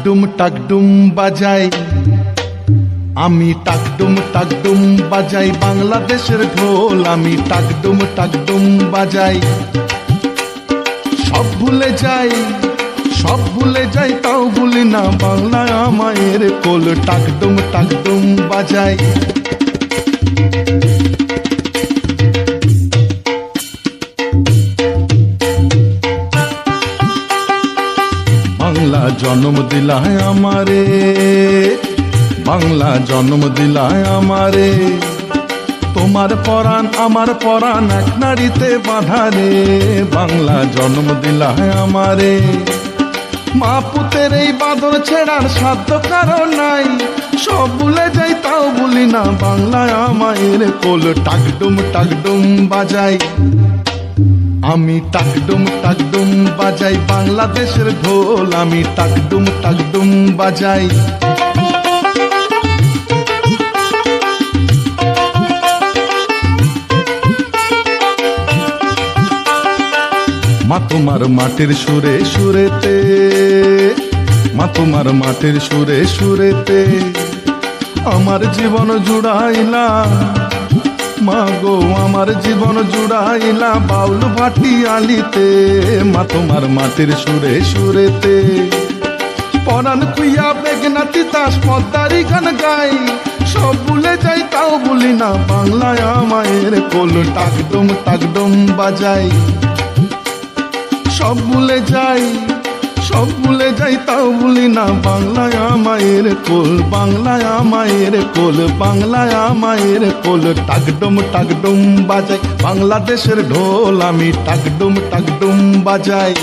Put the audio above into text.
টাকডুম বাজাই, আমি টাকডুম বাজাই বাংলাদেশের ঢোল। আমি টাকডুম বাজাই, সব ভুলে যাই, সব ভুলে যাই, তাও ভুলি না বাংলা আমায়ের কোল। টাকডুম বাজাই। বাংলা জন্ম দিলায় আমারে, বাংলা জন্ম দিলায় আমারে, তোমার পরাণ আমার পরাণ এক নাড়িতে বাঁধা রে। বাংলা জন্ম দিলায় আমারে, মা পুতের এই বাঁধন ছেড়ার সাধ্য কারণ নাই। সব ভুলে যাই তাও ভুলি না বাংলা আমায়ের কোল। টাকডুম বাজাই, আমি টাকডুম বাজাই বাংলাদেশের ঢোল। আমি টাকডুম বাজাই। মা তোমার মাটির সুরে সুরেতে, মা তোমার মাটির সুরে সুরেতে আমার জীবন জুড়াইলা। মা গো আমার জীবন জুড়াইলা বাউল ভাটি আলিতে। মা তোমার মাটির সুরে সুরেতে পরাণ কুইয়া বেগনা তিতাস পদ্মারি গান গাই। সব ভুলে যাই তাও ভুলি না বাংলায় আমায়ের কোল। টাকডুম বাজাই, সব ভুলে যাই, সব ভুলে যাই তাও ভুলি না বাংলায় আমায়ের কোল। বাংলায় আমায়ের কোল, বাংলায় আমায়ের কোল। টাকডুম বাজাই বাংলাদেশের ঢোল। আমি টাকডুম বাজাই।